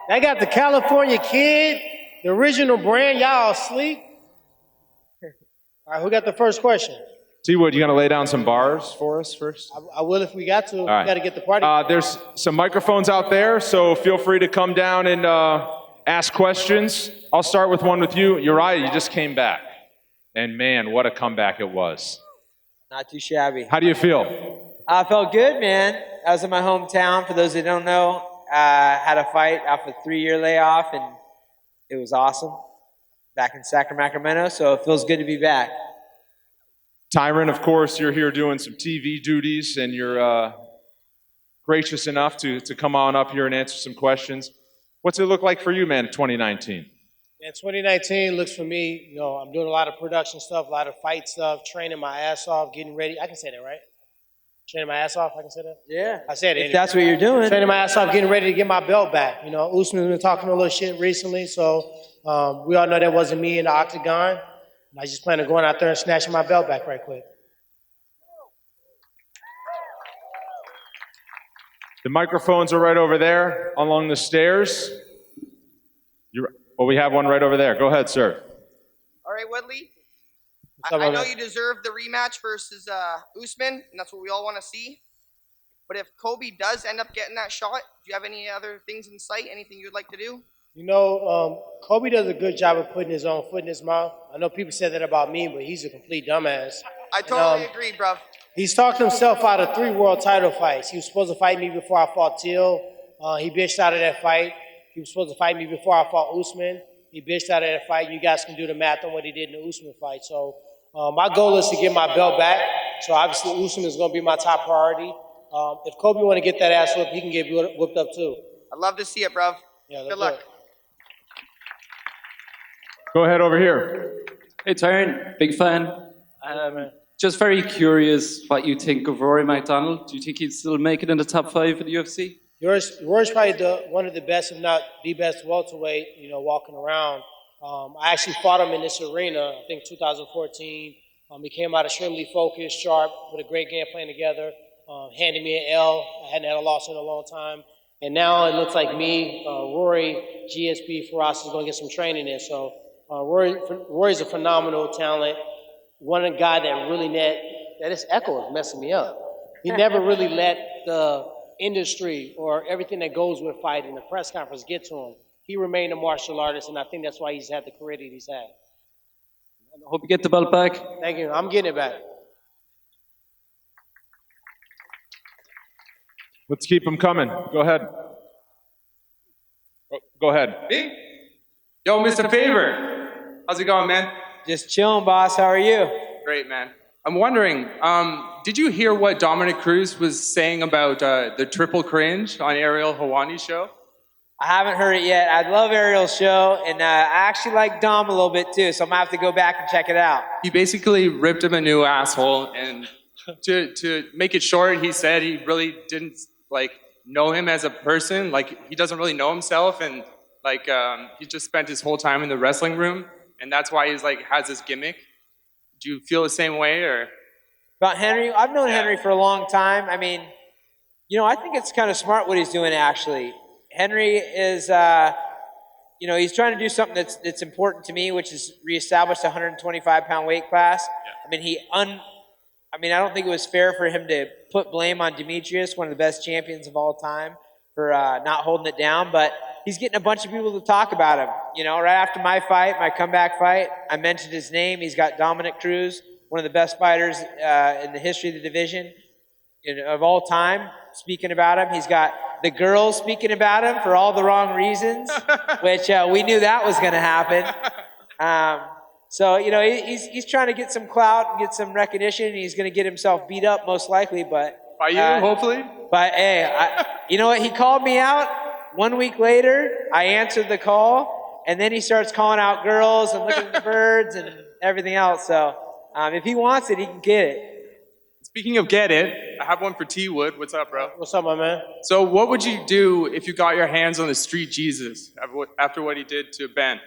They got the California Kid, the original brand. Y'all asleep? All right, who got the first question? T-Wood, you gonna lay down some bars for us first? I will if we got to. Right. We got to get the party. There's some microphones out there, so feel free to come down and ask questions. I'll start with one with you. Uriah, you just came back. And man, what a comeback it was. Not too shabby. How do you feel? I felt good, man. I was in my hometown. For those that don't know, had a fight off a 3-year layoff, and it was awesome. Back in Sacramento, so it feels good to be back. Tyron, of course, you're here doing some TV duties, and you're gracious enough to come on up here and answer some questions. What's it look like for you, man, in 2019? Yeah, 2019 looks for me, I'm doing a lot of production stuff, a lot of fight stuff, training my ass off, getting ready. I can say that, right? Training my ass off, I can say that? Yeah. I said it. If that's what you're doing. Training my ass off, getting ready to get my belt back. Usman's been talking a little shit recently, so we all know that wasn't me in the octagon. I just plan on going out there and snatching my belt back right quick. The microphones are right over there along the stairs. We have one right over there. Go ahead, sir. All right, Woodley. What's up, I know man? you deserve the rematch versus Usman, and that's what we all want to see. But if Kobe does end up getting that shot, do you have any other things in sight? Anything you'd like to do? Kobe does a good job of putting his own foot in his mouth. I know people said that about me, but he's a complete dumbass. I totally agree, bruv. He's talked himself out of 3 world title fights. He was supposed to fight me before I fought Till. He bitched out of that fight. He was supposed to fight me before I fought Usman. He bitched out of that fight. You guys can do the math on what he did in the Usman fight. So my goal is to get my belt back. So obviously Usman is going to be my top priority. If Kobe want to get that ass whooped, he can get whooped up too. I'd love to see it, bruv. Yeah, Good luck. Go ahead over here. Hey, Tyron, big fan. Just very curious what you think of Rory McDonald. Do you think he'd still make it in the top 5 of the UFC? Rory's probably one of the best, if not the best welterweight, walking around. I actually fought him in this arena, I think 2014. He came out extremely focused, sharp, with a great game plan together, handed me an L. I hadn't had a loss in a long time. And now it looks like me, Rory, GSP, Faraz is going to get some training in. So Rory's a phenomenal talent. One guy that really that this echo is messing me up. He never really let the industry or everything that goes with fighting, the press conference, get to him. He remained a martial artist, and I think that's why he's had the career that he's had. I hope you get the belt back. Thank you. I'm getting it back. Let's keep them coming. Go ahead. Go ahead. Me? Yo, Mr. Faber. How's it going, man? Just chilling, boss. How are you? Great, man. I'm wondering, did you hear what Dominic Cruz was saying about the triple cringe on Ariel Helwani's show? I haven't heard it yet. I love Ariel's show, and I actually like Dom a little bit too, so I'm going to have to go back and check it out. He basically ripped him a new asshole, and to make it short, he said he really didn't know him as a person. He doesn't really know himself, and he just spent his whole time in the wrestling room, and that's why he's has this gimmick. Do you feel the same way, or? About Henry? I've known Henry for a long time. I mean, I think it's kind of smart what he's doing, actually. Henry is, he's trying to do something that's important to me, which is reestablish the 125-pound weight class. Yeah. I mean, I don't think it was fair for him to put blame on Demetrius, one of the best champions of all time, for not holding it down. But he's getting a bunch of people to talk about him. Right after my fight, my comeback fight, I mentioned his name. He's got Dominic Cruz, one of the best fighters in the history of the division of all time, speaking about him. He's got the girls speaking about him for all the wrong reasons, which we knew that was going to happen. So, he's trying to get some clout and get some recognition, and he's going to get himself beat up most likely. But by you, hopefully? But, hey, you know what? He called me out. 1 week later, I answered the call, and then he starts calling out girls and looking at the birds and everything else. So if he wants it, he can get it. Speaking of get it, I have one for T-Wood. What's up, bro? What's up, my man? So what would you do if you got your hands on the Street Jesus after what he did to Ben?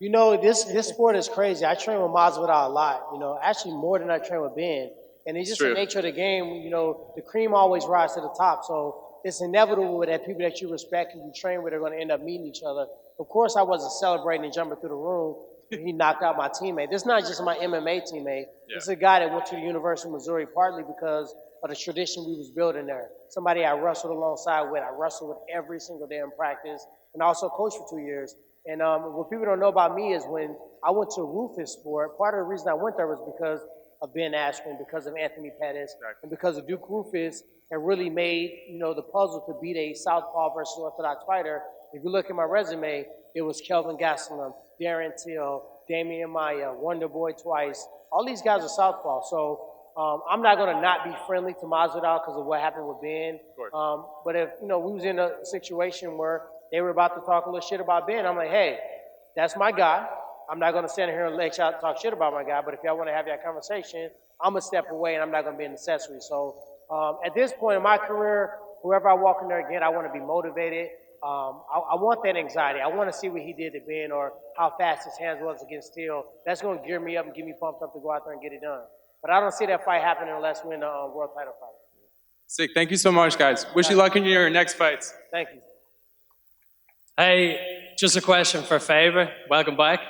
This sport is crazy. I train with Masvidal a lot, actually more than I train with Ben. And it's just the nature of the game, the cream always rises to the top. So it's inevitable that people that you respect and you train with are going to end up meeting each other. Of course, I wasn't celebrating and jumping through the room when he knocked out my teammate. This is not just my MMA teammate. This is a guy that went to the University of Missouri partly because of the tradition we was building there. Somebody I wrestled alongside with. I wrestled with every single day in practice and also coached for 2 years. And what people don't know about me is when I went to Rufus Sport, part of the reason I went there was because of Ben Askren, because of Anthony Pettis, and because of Duke Rufus, and really made, the puzzle to beat a southpaw versus orthodox fighter. If you look at my resume, it was Kelvin Gastelum, Darren Till, Damian Maya, Wonder Boy twice. All these guys are southpaw. So I'm not going to not be friendly to Masvidal because of what happened with Ben. But if, we was in a situation where they were about to talk a little shit about Ben, I'm like, hey, that's my guy. I'm not going to stand here and let y'all talk shit about my guy, but if y'all want to have that conversation, I'm going to step away and I'm not going to be an accessory. So at this point in my career, whoever I walk in there again, I want to be motivated. I want that anxiety. I want to see what he did to Ben or how fast his hands was against Steele. That's going to gear me up and get me pumped up to go out there and get it done. But I don't see that fight happening unless we're in a world title fight. Sick. Thank you so much, guys. Wish you luck in your next fights. Thank you. Hey, just a question for Faber. Welcome back.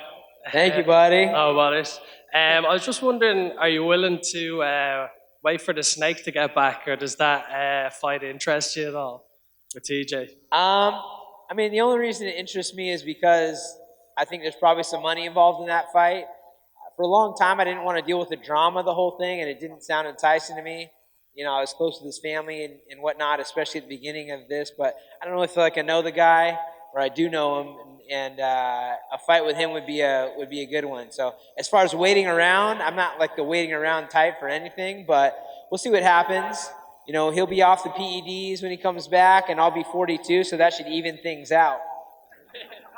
Thank you, buddy. How about it? I was just wondering, are you willing to wait for the snake to get back, or does that fight interest you at all with TJ? I mean, the only reason it interests me is because I think there's probably some money involved in that fight. For a long time, I didn't want to deal with the drama of the whole thing, and it didn't sound enticing to me. I was close to this family and whatnot, especially at the beginning of this, but I don't really feel like I know the guy, or I do know him, and a fight with him would be a good one. So as far as waiting around, I'm not like the waiting around type for anything, but we'll see what happens. He'll be off the PEDs when he comes back, and I'll be 42, so that should even things out.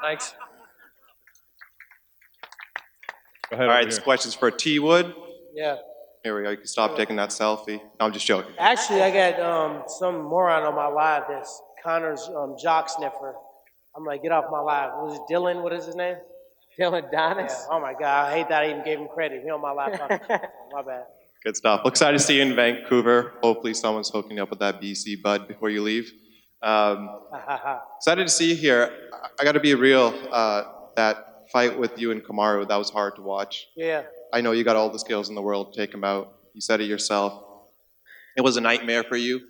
Thanks. Go ahead. All right, this question's for T. Wood. Yeah. Here we go. You can stop taking that selfie. No, I'm just joking. Actually, I got some moron on my live that's Connor's jock sniffer. I'm like, get off my live. Was it Dylan? What is his name? Dylan Donis? Yeah. Oh my God, I hate that I even gave him credit. He on my live. My bad. Good stuff. Well, excited to see you in Vancouver. Hopefully someone's hooking you up with that BC bud before you leave. Excited to see you here. I got to be real. That fight with you and Kamaru, that was hard to watch. Yeah. I know you got all the skills in the world to take him out. You said it yourself. It was a nightmare for you.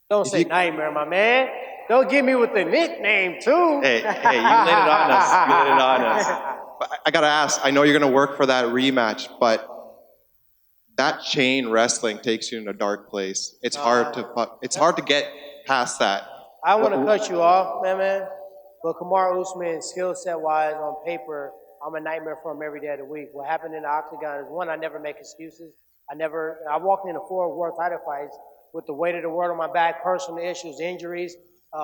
Don't say nightmare, my man. Don't get me with the nickname, too. Hey, you laid it on us. You laid it on us. But I got to ask, I know you're going to work for that rematch, but that chain wrestling takes you in a dark place. It's hard to get past that. I want to cut you off, man. But Kamaru Usman, skill set wise, on paper, I'm a nightmare for him every day of the week. What happened in the octagon is, one, I never make excuses. I walked into 4 world title fights with the weight of the world on my back, personal issues, injuries,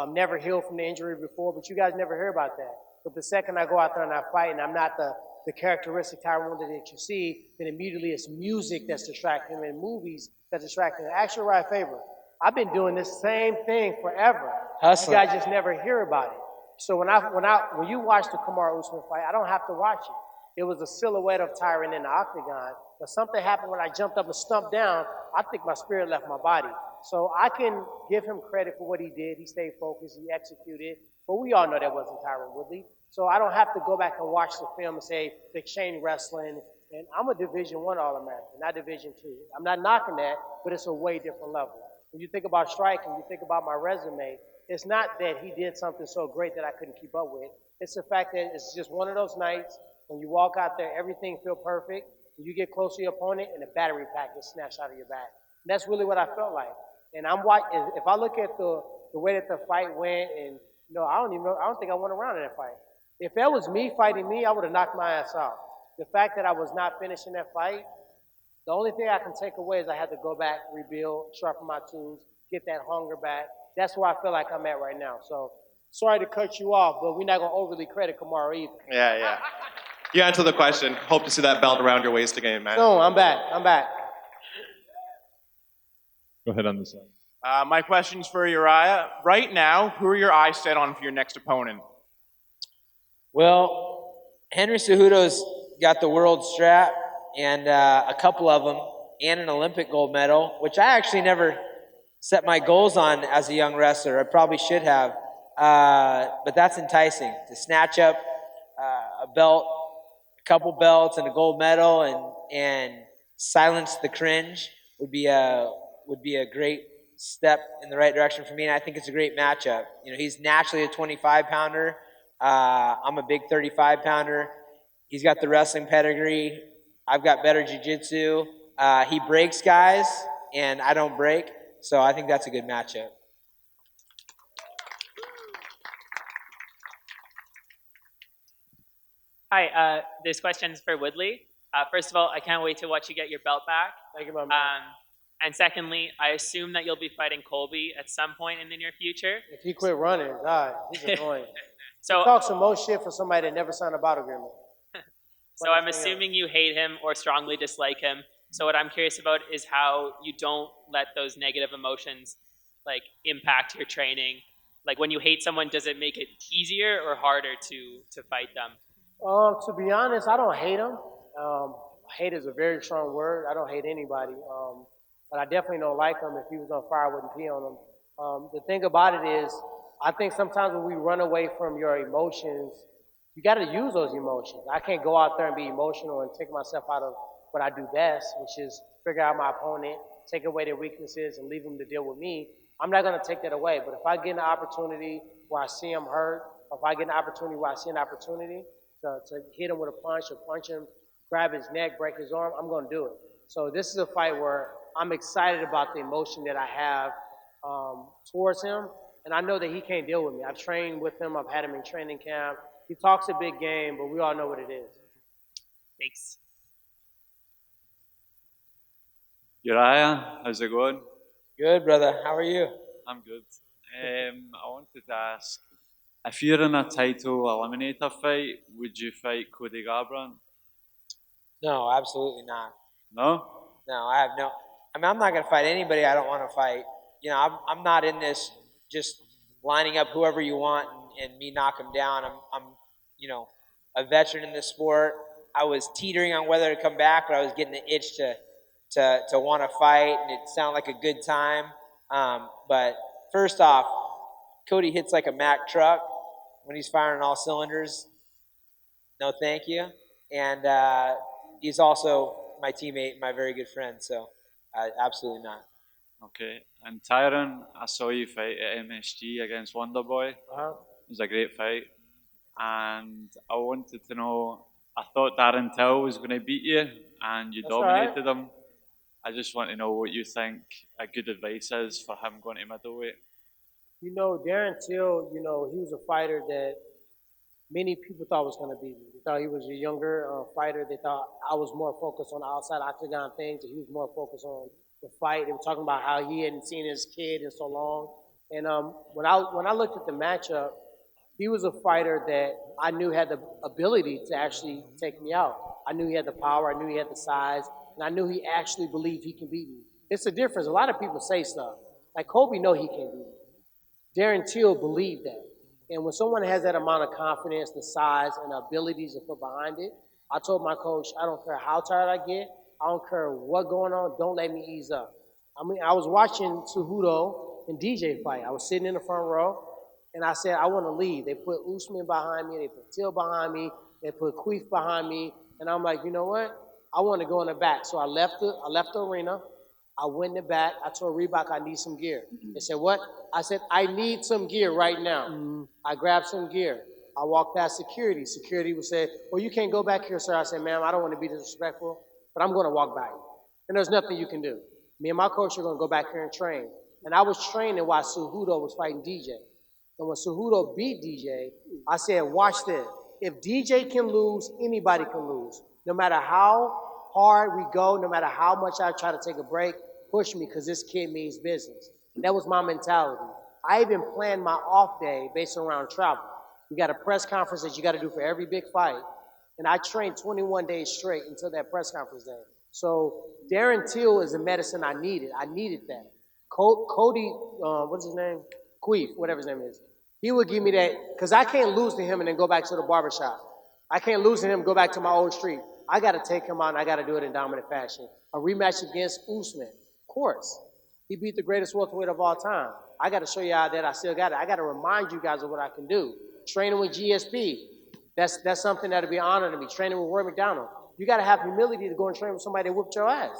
never healed from the injury before, but you guys never hear about that. But the second I go out there and I fight and I'm not the characteristic Tyron Woodley that you see, then immediately it's music that's distracting him and movies that distract him. Actually, Urijah Faber, I've been doing this same thing forever. Hustling. You guys just never hear about it. So when you watch the Kamaru Usman fight, I don't have to watch it. It was a silhouette of Tyron in the octagon, but something happened when I jumped up and stumped down. I think my spirit left my body. So I can give him credit for what he did. He stayed focused, he executed, but we all know that wasn't Tyron Woodley. So I don't have to go back and watch the film and say the chain wrestling. And I'm a Division I All-American, not Division II. I'm not knocking that, but it's a way different level. When you think about striking, you think about my resume, it's not that he did something so great that I couldn't keep up with. It's the fact that it's just one of those nights when you walk out there, everything feels perfect. When you get close to your opponent and the battery pack gets snatched out of your back. And that's really what I felt like. And if I look at the way that the fight went, and I don't think I went around in that fight. If that was me fighting me, I would have knocked my ass out. The fact that I was not finishing that fight, the only thing I can take away is I had to go back, rebuild, sharpen my tools, get that hunger back. That's where I feel like I'm at right now. So sorry to cut you off, but we're not going to overly credit Kamaru either. Yeah. You answered the question. Hope to see that belt around your waist again, man. No, I'm back. Go ahead on this side. My question's for Urijah. Right now, who are your eyes set on for your next opponent? Well, Henry Cejudo's got the world strap and a couple of them and an Olympic gold medal, which I actually never set my goals on as a young wrestler. I probably should have, but that's enticing to snatch up a belt, a couple belts, and a gold medal, and silence the cringe would be a great step in the right direction for me. And I think it's a great matchup. You know, he's naturally a 25-pounder. I'm a big 35-pounder. He's got the wrestling pedigree. I've got better jiu-jitsu. He breaks guys, and I don't break. So I think that's a good matchup. Hi, this question's for Woodley. First of all, I can't wait to watch you get your belt back. Thank you, my man. And secondly, I assume that you'll be fighting Colby at some point in the near future. If he quit running, God, he's annoying. So, He talks some more shit for somebody that never signed a bout agreement. so I'm assuming you hate him or strongly dislike him. So what I'm curious about is how you don't let those negative emotions like impact your training. Like when you hate someone, does it make it easier or harder to fight them? To be honest, I don't hate him. Hate is a very strong word. I don't hate anybody. But I definitely don't like him. If he was on fire, I wouldn't pee on him. The thing about it is, I think sometimes when we run away from your emotions, you got to use those emotions. I can't go out there and be emotional and take myself out of what I do best, which is figure out my opponent, take away their weaknesses, and leave them to deal with me. I'm not going to take that away. But if I get an opportunity where I see him hurt, or if I get an opportunity where I see an opportunity to hit him with a punch or punch him, grab his neck, break his arm, I'm going to do it. So this is a fight where I'm excited about the emotion that I have towards him, and I know that he can't deal with me. I've trained with him. I've had him in training camp. He talks a big game, but we all know what it is. Thanks. Uriah, how's it going? Good, brother. How are you? I'm good. I wanted to ask, if you're in a title eliminator fight, would you fight Cody Garbrandt? No, absolutely not. No? No, I have no. I mean, I'm not going to fight anybody I don't want to fight. You know, I'm not in this just lining up whoever you want and me knock them down. I'm, you know, a veteran in this sport. I was teetering on whether to come back, but I was getting the itch to want to fight, and it sounded like a good time. But first off, Cody hits like a Mack truck when he's firing all cylinders. No, thank you. And he's also my teammate, my very good friend. So, absolutely not. Okay. And Tyron, I saw you fight at MSG against Wonderboy. Uh-huh. It was a great fight. And I wanted to know, I thought Darren Till was going to beat you, and you dominated him. I just want to know what you think a good advice is for him going to middleweight. You know, Darren Till, you know, he was a fighter that many people thought was going to beat me. They thought he was a younger fighter. They thought I was more focused on the outside octagon things, and he was more focused on the fight. They were talking about how he hadn't seen his kid in so long. And when I looked at the matchup, he was a fighter that I knew had the ability to actually take me out. I knew he had the power. I knew he had the size. And I knew he actually believed he can beat me. It's a difference. A lot of people say stuff. Like Kobe know he can beat me. Darren Till believed that. And when someone has that amount of confidence, the size, and the abilities to put behind it, I told my coach, I don't care how tired I get. I don't care what's going on. Don't let me ease up. I mean, I was watching Cejudo and DJ fight. I was sitting in the front row, and I said, I want to leave. They put Usman behind me. They put Till behind me. They put Queef behind me. And I'm like, you know what? I want to go in the back. So I left the arena. I went in the back. I told Reebok I need some gear. They said, what? I said, I need some gear right now. I grabbed some gear. I walked past security. Security would say, well, you can't go back here, sir. I said, ma'am, I don't want to be disrespectful, but I'm going to walk by you. And there's nothing you can do. Me and my coach are going to go back here and train. And I was training while Cejudo was fighting DJ. And when Cejudo beat DJ, I said, watch this. If DJ can lose, anybody can lose. No matter how hard we go, no matter how much I try to take a break, push me because this kid means business. And that was my mentality. I even planned my off day based around travel. You got a press conference that you got to do for every big fight. And I trained 21 days straight until that press conference day. So Darren Till is the medicine I needed. I needed that. Cody, what's his name? Queef, whatever his name is. He would give me that, because I can't lose to him and then go back to the barbershop. I can't lose to him and go back to my old street. I got to take him out, and I got to do it in dominant fashion. A rematch against Usman, of course. He beat the greatest welterweight of all time. I got to show y'all that I still got it. I got to remind you guys of what I can do. Training with GSP, that's something that'll be an honor to me. Training with Roy McDonald. You got to have humility to go and train with somebody that whooped your ass.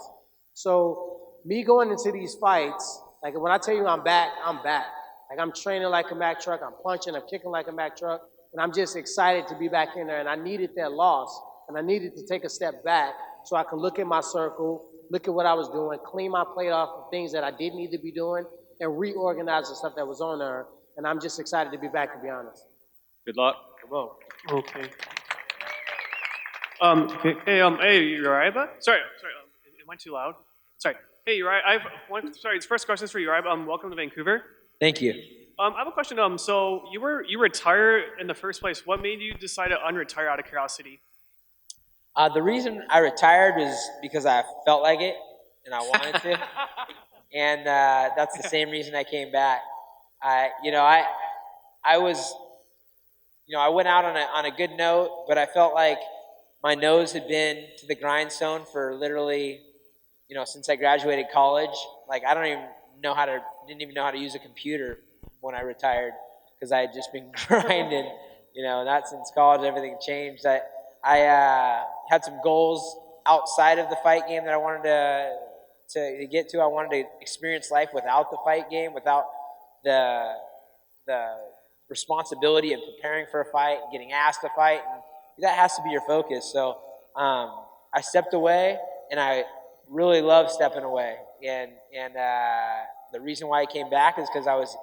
So me going into these fights, like when I tell you I'm back, I'm back. Like I'm training like a Mack truck, I'm punching, I'm kicking like a Mack truck, and I'm just excited to be back in there. And I needed that loss, and I needed to take a step back so I can look at my circle, look at what I was doing, clean my plate off of things that I didn't need to be doing, and reorganize the stuff that was on there. And I'm just excited to be back, to be honest. Good luck. Well, okay. Hey, Uriah? Sorry, am I too loud? Sorry. Hey, Uriah, this first question is for Uriah. Welcome to Vancouver. Thank you. I have a question. So you retired in the first place. What made you decide to unretire out of curiosity? The reason I retired was because I felt like it and I wanted to, and that's the same reason I came back. I went out on a good note, but I felt like my nose had been to the grindstone for literally, since I graduated college. Like I didn't even know how to use a computer when I retired because I had just been grinding. Not since college, everything changed. I had some goals outside of the fight game that I wanted to get to. I wanted to experience life without the fight game, without the responsibility of preparing for a fight and getting asked to fight, and that has to be your focus. So I stepped away, and I really love stepping away. And the reason why I came back is because I was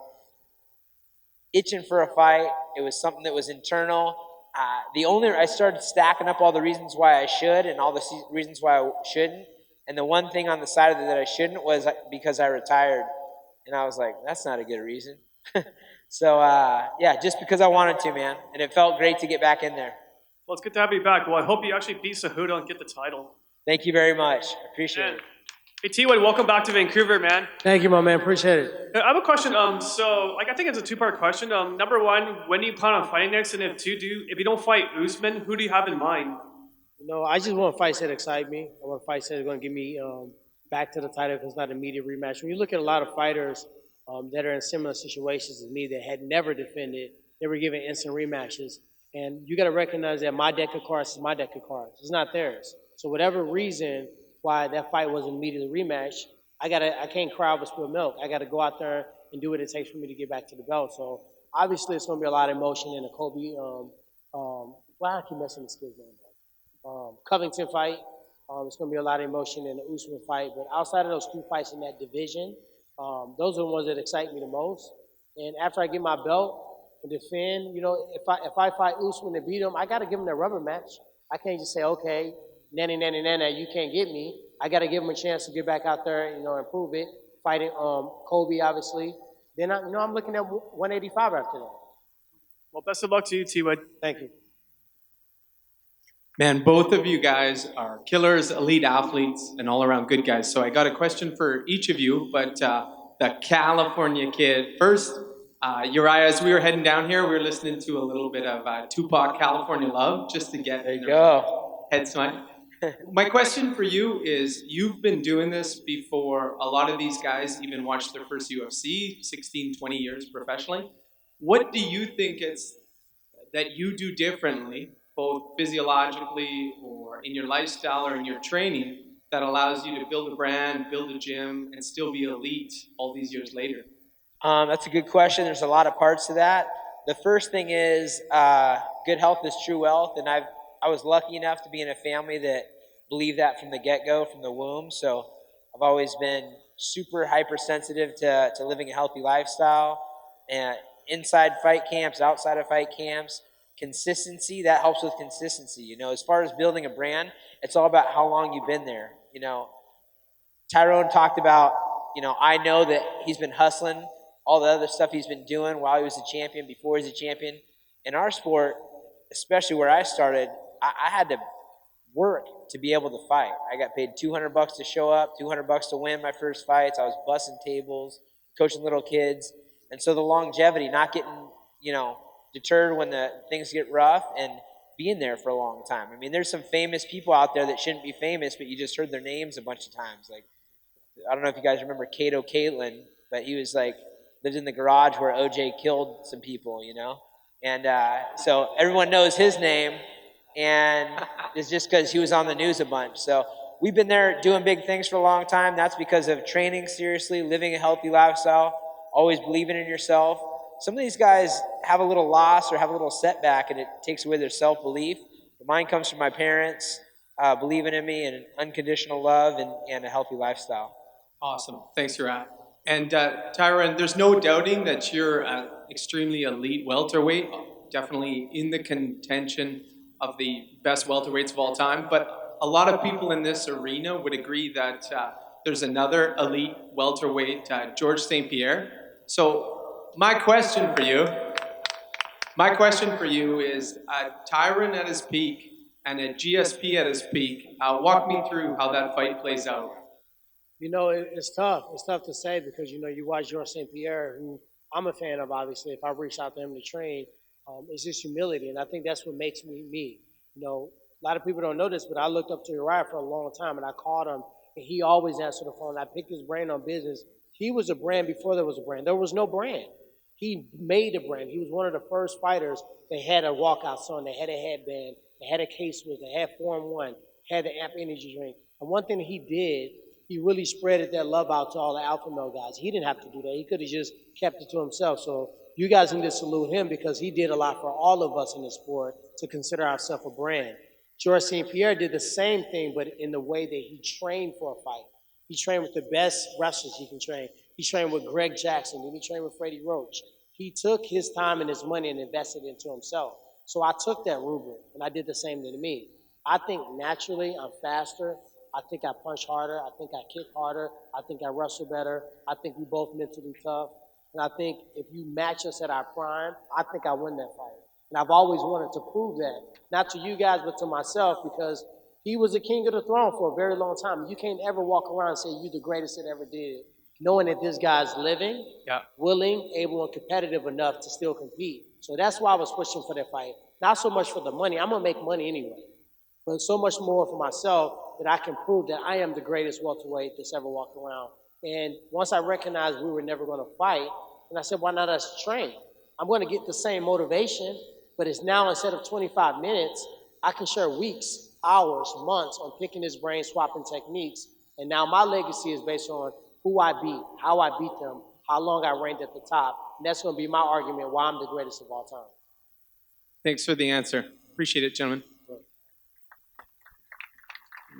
itching for a fight. It was something that was internal. I started stacking up all the reasons why I should and all the reasons why I shouldn't. And the one thing on the side of it that I shouldn't was because I retired. And I was like, that's not a good reason. So, just because I wanted to, man. And it felt great to get back in there. Well, it's good to have you back. Well, I hope you actually beat Cejudo and get the title. Thank you very much. I appreciate it. Hey, T-Wade, welcome back to Vancouver, man. Thank you, my man. Appreciate it. I have a question. I think it's a two-part question. Number one, when do you plan on fighting next? And if you don't fight Usman, who do you have in mind? I just want fights that excite me. I want fights that are going to get me back to the title because it's not an immediate rematch. When you look at a lot of fighters that are in similar situations as me that had never defended, they were given instant rematches. And you got to recognize that my deck of cards is my deck of cards. It's not theirs. So whatever reason why that fight wasn't immediately rematch, I can't cry over spilled milk. I got to go out there and do what it takes for me to get back to the belt. So obviously it's going to be a lot of emotion in the Kobe. I keep messing this kid's name up. Covington fight. It's going to be a lot of emotion in the Usman fight. But outside of those two fights in that division, those are the ones that excite me the most. And after I get my belt and defend, if I fight Usman and beat him, I got to give him that rubber match. I can't just say, okay, nanny, you can't get me. I got to give him a chance to get back out there, and prove it. Fighting Kobe, obviously. Then I'm looking at 185 after that. Well, best of luck to you, T-Wade. Thank you. Man, both of you guys are killers, elite athletes, and all-around good guys. So I got a question for each of you, but the California kid. First, Uriah, as we were heading down here, we were listening to a little bit of Tupac, California Love, just to get head smut. My question for you is, you've been doing this before a lot of these guys even watched their first UFC, 16, 20 years professionally. What do you think it's that you do differently, both physiologically or in your lifestyle or in your training, that allows you to build a brand, build a gym, and still be elite all these years later? That's a good question. There's a lot of parts to that. The first thing is good health is true wealth, and I was lucky enough to be in a family that believed that from the get-go, from the womb. So I've always been super hypersensitive to living a healthy lifestyle. And inside fight camps, outside of fight camps, consistency, that helps with consistency. As far as building a brand, it's all about how long you've been there. Tyron talked about, I know that he's been hustling, all the other stuff he's been doing while he was a champion, before he was a champion. In our sport, especially where I started, I had to work to be able to fight. I got paid $200 to show up, $200 to win my first fights. I was bussing tables, coaching little kids. And so the longevity, not getting, deterred when the things get rough, and being there for a long time. I mean, there's some famous people out there that shouldn't be famous, but you just heard their names a bunch of times. Like I don't know if you guys remember Kato Caitlin, but he was like, lived in the garage where OJ killed some people, you know? And so everyone knows his name, and it's just because he was on the news a bunch. So we've been there doing big things for a long time. That's because of training seriously, living a healthy lifestyle, always believing in yourself. Some of these guys have a little loss or have a little setback, and it takes away their self-belief. Mine comes from my parents believing in me and unconditional love and a healthy lifestyle. Awesome. Thanks, Uriah. And Tyron, there's no doubting that you're an extremely elite welterweight, definitely in the contention of the best welterweights of all time. But a lot of people in this arena would agree that there's another elite welterweight, George St. Pierre. So my question for you is Tyron at his peak and a GSP at his peak. Walk me through how that fight plays out. You know, it's tough. It's tough to say because, you know, you watch George St. Pierre, who I'm a fan of, obviously. If I reach out to him to train, it's just humility. And I think that's what makes me me. You know, a lot of people don't know this, but I looked up to Uriah for a long time, and I called him, and he always answered the phone. I picked his brain on business. He was a brand before there was a brand. There was no brand. He made a brand. He was one of the first fighters that had a walkout song, they had a headband, they had a K-Swiss, they had 4-in-1, had the Amp Energy drink. And one thing he did, he really spreaded that love out to all the alpha male guys. He didn't have to do that. He could have just kept it to himself. So you guys need to salute him because he did a lot for all of us in the sport to consider ourselves a brand. George St. Pierre did the same thing, but in the way that he trained for a fight. He trained with the best wrestlers he can train. He trained with Greg Jackson, then he trained with Freddie Roach. He took his time and his money and invested into himself. So I took that rubric, and I did the same to me. I think naturally I'm faster. I think I punch harder. I think I kick harder. I think I wrestle better. I think we both mentally tough. And I think if you match us at our prime, I think I win that fight. And I've always wanted to prove that, not to you guys, but to myself, because he was the king of the throne for a very long time. You can't ever walk around and say you're the greatest that ever did, knowing that this guy's living, willing, able, and competitive enough to still compete. So that's why I was pushing for that fight. Not so much for the money. I'm going to make money anyway. But so much more for myself that I can prove that I am the greatest welterweight that's ever walked around. And once I recognized we were never going to fight, and I said, why not us train? I'm going to get the same motivation, but it's now instead of 25 minutes, I can share weeks, hours, months on picking his brain, swapping techniques. And now my legacy is based on who I beat, how I beat them, how long I reigned at the top. And that's going to be my argument why I'm the greatest of all time. Thanks for the answer. Appreciate it, gentlemen.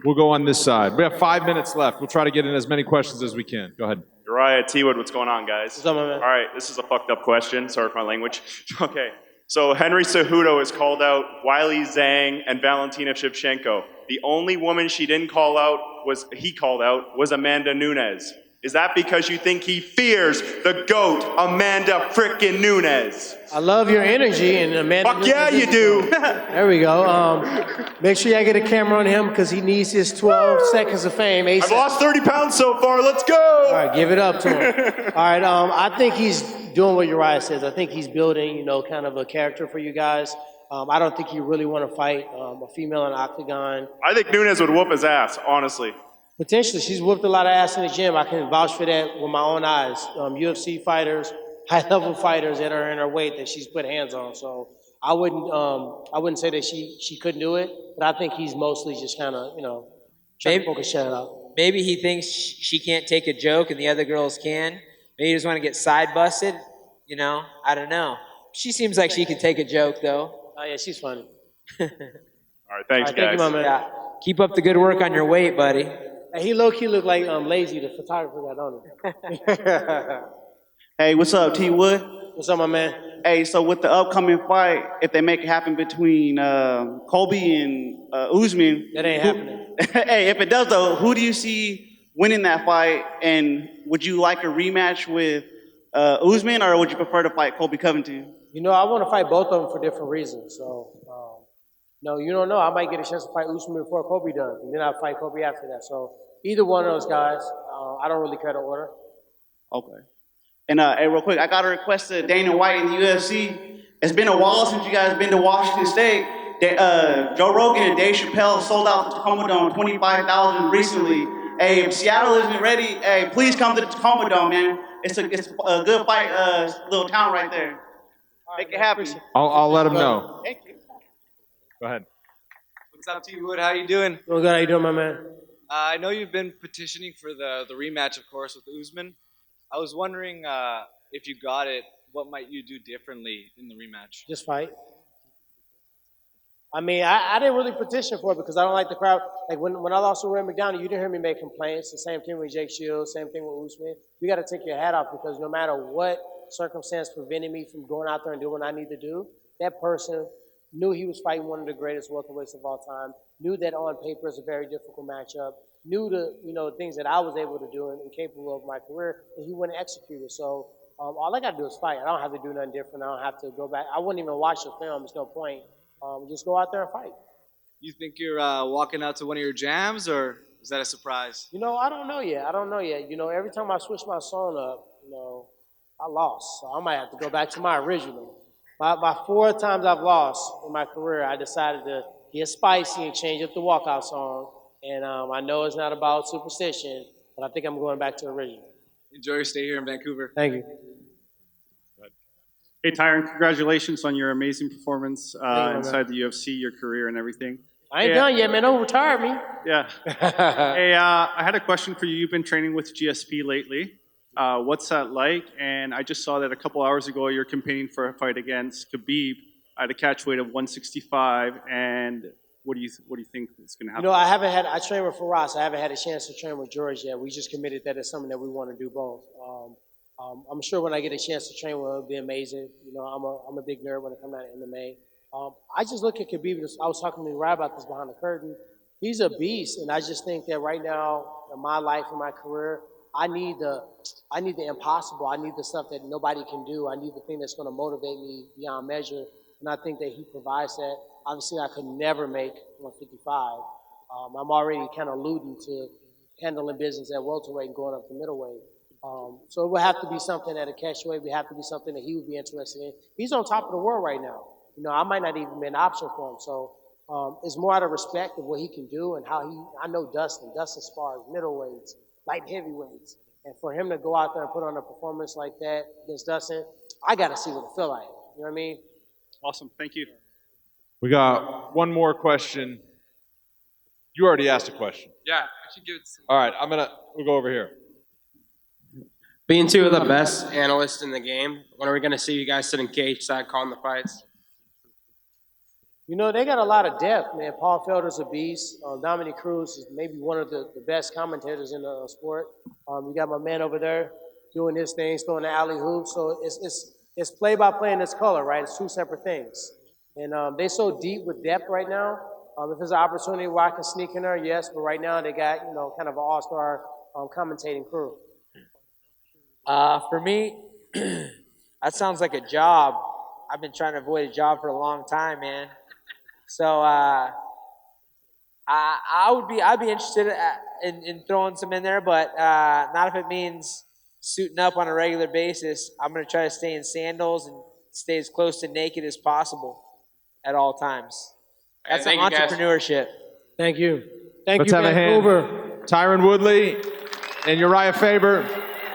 We'll go on this side. We have 5 minutes left. We'll try to get in as many questions as we can. Go ahead. Uriah T. Wood, what's going on, guys? What's up, my man? All right, this is a fucked up question. Sorry for my language. Okay, so Henry Cejudo has called out Weili Zhang and Valentina Shevchenko. The only woman he called out was Amanda Nunes. Is that because you think he fears the GOAT, Amanda frickin' Nunes? I love your energy, and Amanda. Fuck yeah, you do. There we go. Make sure y'all get a camera on him because he needs his 12 seconds of fame. I've lost 30 pounds so far. Let's go. All right, give it up to him. All right, I think he's doing what Uriah says. I think he's building, kind of a character for you guys. I don't think he really want to fight a female in the octagon. I think Nunes would whoop his ass, honestly. Potentially, she's whooped a lot of ass in the gym. I can vouch for that with my own eyes. UFC fighters, high-level fighters that are in her weight that she's put hands on. So I wouldn't say that she couldn't do it, but I think he's mostly just kind of, trying to focus shut out. Maybe he thinks she can't take a joke and the other girls can. Maybe he just want to get side busted. I don't know. She seems like she could take a joke, though. Oh, yeah, she's funny. All right, thanks, guys. Thank you, my man. Yeah. Keep up the good work on your weight, buddy. And he low-key looked like Lazy, the photographer got on him. Hey, what's up, T. Wood? What's up, my man? Hey, so with the upcoming fight, if they make it happen between Colby and Usman... That ain't happening. Hey, if it does, though, who do you see winning that fight? And would you like a rematch with Usman, or would you prefer to fight Colby Covington? I want to fight both of them for different reasons. So, no, you don't know. I might get a chance to fight Usman before Colby does, and then I'll fight Colby after that. So either one of those guys, I don't really care to order. Okay. And hey, real quick, I got a request to Dana White in the UFC. It's been a while since you guys been to Washington State. Joe Rogan and Dave Chappelle sold out the Tacoma Dome 25,000 recently. Hey, if Seattle isn't ready, hey, please come to the Tacoma Dome, man. It's a good fight, little town right there. Make it happen. I'll let him know. Go ahead. What's up, T. Wood? How you doing? Well, good. How you doing, my man? I know you've been petitioning for the rematch, of course, with Usman. I was wondering if you got it, what might you do differently in the rematch? Just fight. I mean, I didn't really petition for it because I don't like the crowd. Like when I lost to Ray McDonald, you didn't hear me make complaints. The same thing with Jake Shields, same thing with Usman. You got to take your hat off because no matter what circumstance prevented me from going out there and doing what I need to do, that person knew he was fighting one of the greatest welterweights of all time, knew that on paper is a very difficult matchup, knew the things that I was able to do and capable of my career, and he went and executed. So all I got to do is fight. I don't have to do nothing different. I don't have to go back. I wouldn't even watch the film. There's no point. Just go out there and fight. You think you're walking out to one of your jams, or is that a surprise? I don't know yet. Every time I switch my song up, I lost. So I might have to go back to my original. By 4 times I've lost in my career, I decided to get spicy and change up the walkout song. And I know it's not about superstition, but I think I'm going back to original. Enjoy your stay here in Vancouver. Thank you. Hey, Tyron, congratulations on your amazing performance man. inside the UFC, your career and everything. I ain't done yet, man. Don't retire me. Yeah. Hey, I had a question for you. You've been training with GSP lately. What's that like? And I just saw that a couple hours ago you're competing for a fight against Khabib at a catch weight of 165. And what do you think is going to happen? I trained with Faraz. I haven't had a chance to train with George yet. We just committed that it's something that we want to do both. I'm sure when I get a chance to train with him, it'll be amazing. I'm a big nerd when it comes down to MMA. I just look at Khabib. I was talking to Uriah about this behind the curtain. He's a beast, and I just think that right now in my life and my career, I need the impossible. I need the stuff that nobody can do. I need the thing that's going to motivate me beyond measure, and I think that he provides that. Obviously, I could never make 155. I'm already kind of alluding to handling business at welterweight and going up to middleweight. So it would have to be something at a catchweight. It would have to be something that he would be interested in. He's on top of the world right now. I might not even be an option for him. So it's more out of respect of what he can do and how I know Dustin. Dustin spars middleweights, light heavyweights. And for him to go out there and put on a performance like that against Dustin, I got to see what it feel like. You know what I mean? Awesome. Thank you. We got one more question. You already asked a question. Yeah, I should give it some. All right, we'll go over here. Being two of the best analysts in the game, when are we going to see you guys sitting cage side calling the fights? They got a lot of depth, man. Paul Felder's a beast. Dominic Cruz is maybe one of the best commentators in the sport. You got my man over there doing his things, throwing the alley hoop. So it's play by play in this color, right? It's two separate things. And they so deep with depth right now. If there's an opportunity where I can sneak in there, yes. But right now they got, kind of an all-star commentating crew. For me, that sounds like a job. I've been trying to avoid a job for a long time, man. So I'd be interested in throwing some in there, but not if it means suiting up on a regular basis. I'm going to try to stay in sandals and stay as close to naked as possible at all times. That's Thank you, entrepreneurship. Thank you. Let's have a hand. Tyron Woodley and Urijah Faber.